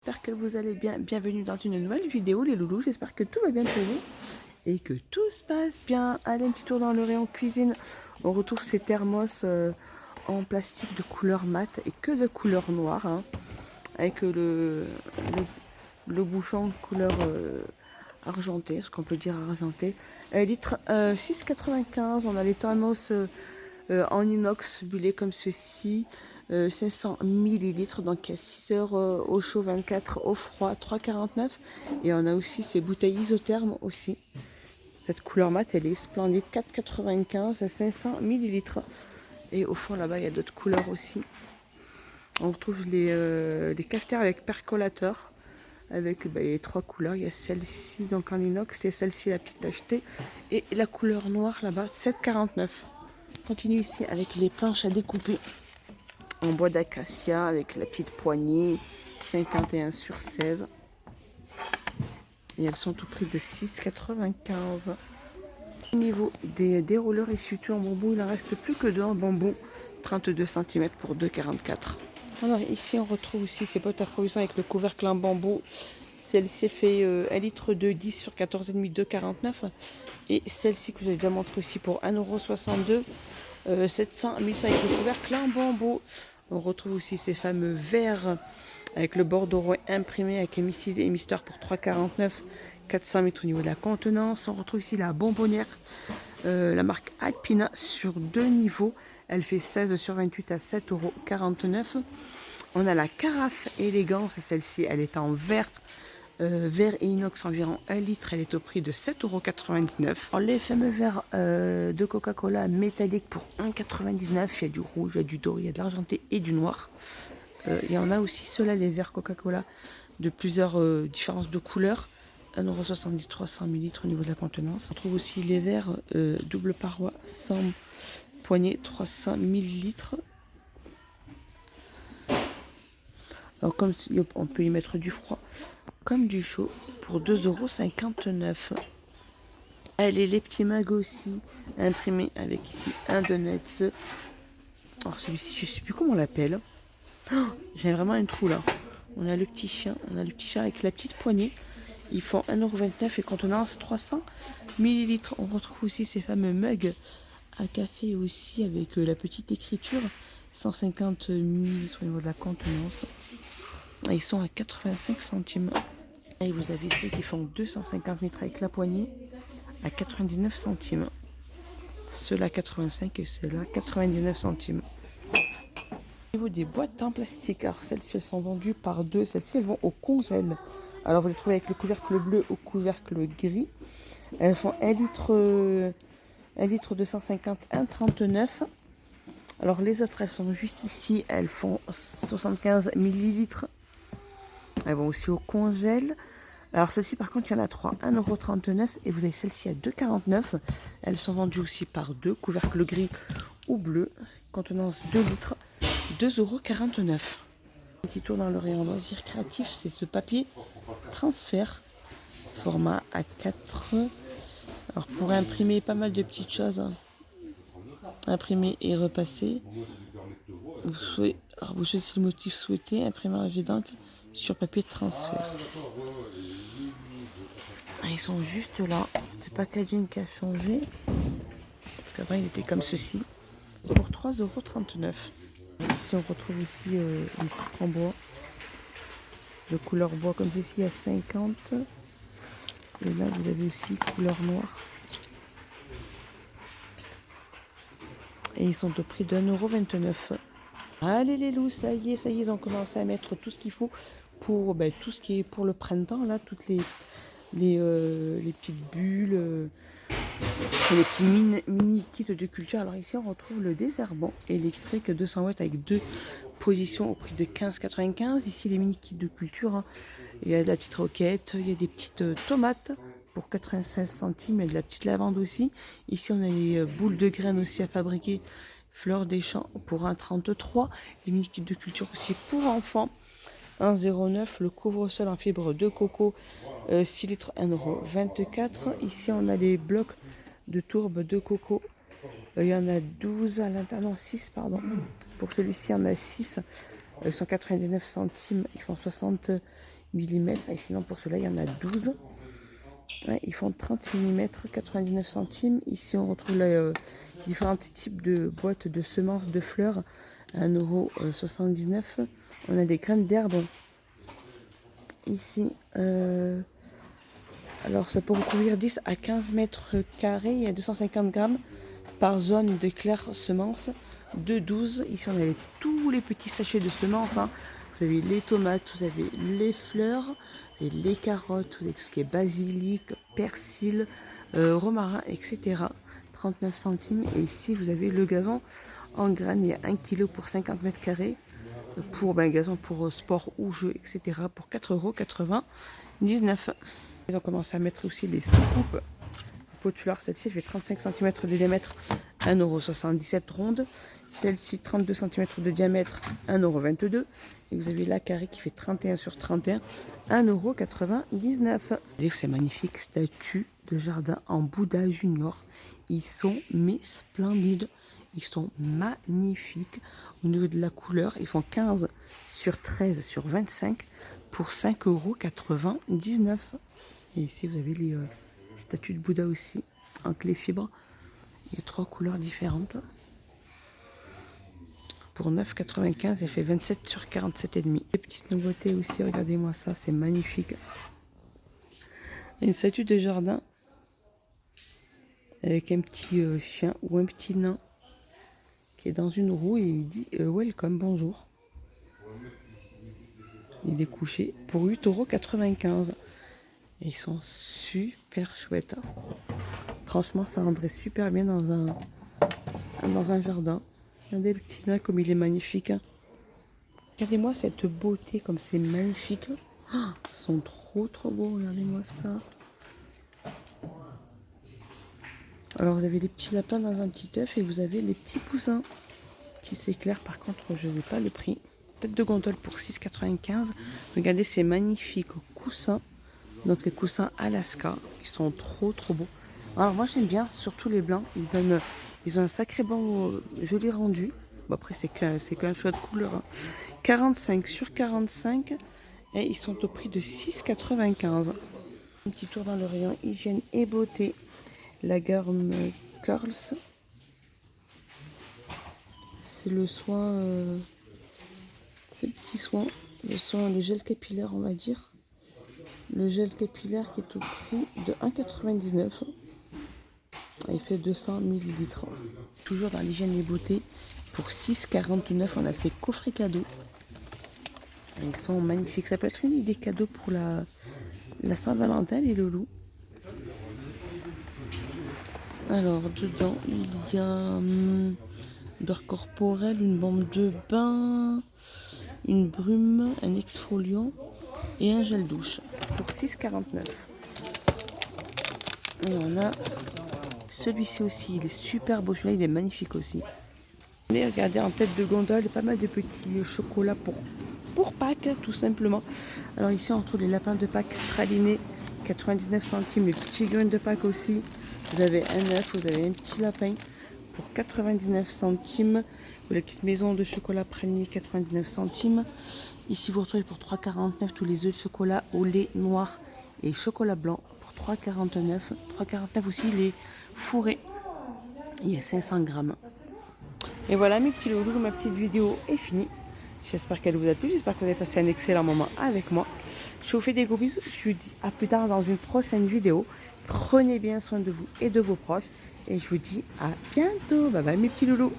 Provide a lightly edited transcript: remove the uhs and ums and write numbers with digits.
J'espère que vous allez bien. Bienvenue dans une nouvelle vidéo les loulous. J'espère que tout va bien pour vous et que tout se passe bien. Allez, un petit tour dans le rayon cuisine. On retrouve ces thermos en plastique de couleur mat et que de couleur noire, hein, avec le bouchon couleur argenté, ce qu'on peut dire argenté. Litre 6,95. On a les thermos en inox bulé comme ceci. 500 millilitres, donc il y a 6 heures au chaud, 24 au froid, 3,49. Et on a aussi ces bouteilles isothermes aussi. Cette couleur mat, elle est splendide, 4,95 à 500 millilitres. Et au fond là-bas, il y a d'autres couleurs aussi. On retrouve les cafetières avec percolateur, avec les trois couleurs. Il y a celle-ci donc en inox, et celle-ci la petite achetée, et la couleur noire là-bas, 7,49. On continue ici avec les planches à découper en bois d'acacia avec la petite poignée, 51 sur 16. Et elles sont au prix de 6,95. Au niveau des rouleurs essuie-tout en bambou, il n'en reste plus que deux en bambou, 32 cm pour 2,44. Alors ici on retrouve aussi ces bottes à provision avec le couvercle en bambou. Celle-ci fait 1 litre de 10 sur 14,5, 2,49. Et celle-ci que j'ai déjà montré aussi pour 1,62 €, 700 ml avec le couvercle en bambou. On retrouve aussi ces fameux verres avec le bordereau imprimé avec hémicise et émisteur pour 3,49, 400 ml au niveau de la contenance. On retrouve ici la bonbonnière, la marque Alpina sur deux niveaux. Elle fait 16 sur 28 à 7,49 €. On a la carafe élégance, celle-ci elle est en verre. Verre et inox environ 1 litre, elle est au prix de 7,99 €. Les fameux verres de Coca-Cola métalliques pour 1,99 €. Il y a du rouge, il y a du doré, il y a de l'argenté et du noir. Il y en a aussi ceux-là, les verres Coca-Cola de plusieurs différences de couleurs. 1,70 €, 300 ml au niveau de la contenance. On trouve aussi les verres double paroi sans poignée, 300 ml. Alors comme on peut y mettre du froid comme du chaud pour 2,59 €. Allez, les petits mugs aussi imprimés avec ici un donuts. Alors celui-ci, je sais plus comment on l'appelle. Oh, j'ai vraiment un trou là. On a le petit chien, avec la petite poignée. Ils font 1,29 € et contenance 300 ml. On retrouve aussi ces fameux mugs à café aussi avec la petite écriture, 150 ml au niveau de la contenance. Et ils sont à 85 centimes. Et vous avez ceux qui font 250 ml avec la poignée à 99 centimes. Ceux-là 85 et ceux-là 99 centimes. Au niveau des boîtes en plastique, alors celles-ci elles sont vendues par deux. Celles-ci elles vont au congèle. Alors vous les trouvez avec le couvercle bleu au couvercle gris. Elles font 1 litre 250, 1,39 €. Alors les autres elles sont juste ici. Elles font 75 millilitres. Elles vont aussi au congèle. Alors celle-ci par contre il y en a 3, 1,39 € et vous avez celle-ci à 2,49 €. Elles sont vendues aussi par deux, couvercle gris ou bleu, contenance 2 litres, 2,49 €. Un petit tour dans le rayon loisirs créatifs, c'est ce papier transfert, format A4. Alors pour imprimer pas mal de petites choses, hein. Imprimer et repasser. Vous choisissez le motif souhaité, imprimer un jet d'encre sur papier de transfert. Ils sont juste là. C'est packaging qui a changé. Parce qu'avant il était comme ceci. C'est pour 3,39 €. Ici on retrouve aussi les chiffres en bois. De couleur bois comme ceci à 50. Et là vous avez aussi couleur noire. Et ils sont au prix de 1,29 €. Allez les loups, ça y est, ils ont commencé à mettre tout ce qu'il faut pour tout ce qui est pour le printemps là, toutes les petites bulles, les petits mini kits de culture. Alors ici on retrouve le désherbant électrique 200 watts avec deux positions au prix de 15,95 €. Ici les mini kits de culture, hein. Il y a de la petite roquette, il y a des petites tomates pour 96 centimes, il y a de la petite lavande aussi. Ici on a les boules de graines aussi à fabriquer, fleurs des champs pour 1,33 €. Les mini kits de culture aussi pour enfants, 1,09 €. Le couvre-sol en fibre de coco, 6 litres, 1,24 €. Ici on a les blocs de tourbe de coco. Il y en a 12 à l'intérieur, non 6 pardon. Pour celui-ci, il y en a 6. Ils sont 99 centimes, ils font 60 mm. Et sinon, pour ceux-là, il y en a 12. Ouais, ils font 30 mm, 99 centimes. Ici, on retrouve les différents types de boîtes de semences de fleurs à 1,79 €. On a des graines d'herbe. Ici, alors ça peut recouvrir 10 à 15 mètres carrés. Il y a 250 grammes par zone de claires semences de 12. Ici, on a tous les petits sachets de semences. Hein. Vous avez les tomates, vous avez les fleurs, et les carottes, vous avez tout ce qui est basilic, persil, romarin, etc. 39 centimes. Et ici, vous avez le gazon en graines. Il y a 1 kg pour 50 mètres carrés. Pour gazon pour sport ou jeu, etc. pour 4,99 €. Ils ont commencé à mettre aussi les soucoupes. Pot de fleurs, celle-ci fait 35 cm de diamètre, 1,77 € ronde. Celle-ci, 32 cm de diamètre, 1,22 €. Et vous avez la carré qui fait 31 sur 31, 1,99 €. Ces magnifiques statues de jardin en Bouddha Junior. Ils sont splendides. Ils sont magnifiques au niveau de la couleur. Ils font 15 sur 13 sur 25 pour 5,99 €. Et ici, vous avez les statues de Bouddha aussi, avec les fibres. Il y a 3 couleurs différentes. Pour 9,95 €, elle fait 27 sur 47,5. Les petites nouveautés aussi, regardez-moi ça, c'est magnifique. Une statue de jardin avec un petit chien ou un petit nain qui est dans une roue et il dit welcome, bonjour. Il est couché pour 8,95 €. Et ils sont super chouettes. Franchement, ça rendrait super bien dans un jardin. Regardez le petit nain comme il est magnifique. Regardez-moi cette beauté comme c'est magnifique. Oh, ils sont trop beaux, regardez-moi ça. Alors vous avez les petits lapins dans un petit œuf et vous avez les petits poussins qui s'éclairent. Par contre, je n'ai pas le prix. Tête de gondole pour 6,95 €. Regardez ces magnifiques coussins. Donc les coussins Alaska, ils sont trop beaux. Alors moi j'aime bien, surtout les blancs. Ils ont un sacré bon joli rendu. Bon, après c'est qu'un choix de couleur. Hein. 45 sur 45 et ils sont au prix de 6,95 €. Un petit tour dans le rayon hygiène et beauté. La gamme Curls. C'est le soin, c'est le petit soin, le gel capillaire on va dire. Le gel capillaire qui est au prix de 1,99 €. Il fait 200 ml. Toujours dans l'hygiène et beauté. Pour 6,49 €, on a ces coffrets cadeaux. Ils sont magnifiques. Ça peut être une idée cadeau pour la Saint-Valentin, les loulous. Alors, dedans, il y a beurre corporel, une bombe de bain, une brume, un exfoliant et un gel douche pour 6,49 €. Et on a celui-ci aussi, il est super beau, celui-là il est magnifique aussi. Et regardez, en tête de gondole, pas mal de petits chocolats pour Pâques, tout simplement. Alors ici on retrouve les lapins de Pâques pralinés, 99 centimes, les petites figurines de Pâques aussi. Vous avez un œuf, vous avez un petit lapin pour 99 centimes. Ou la petite maison de chocolat praliné, 99 centimes. Ici vous retrouvez pour 3,49 € tous les œufs de chocolat au lait noir et chocolat blanc pour 3,49 €. 3,49 € aussi les fourrés. Il y a 500 grammes. Et voilà mes petits loulous, ma petite vidéo est finie. J'espère qu'elle vous a plu, j'espère que vous avez passé un excellent moment avec moi. Je vous fais des gros bisous, je vous dis à plus tard dans une prochaine vidéo. Prenez bien soin de vous et de vos proches. Et je vous dis à bientôt. Bye bye mes petits loulous.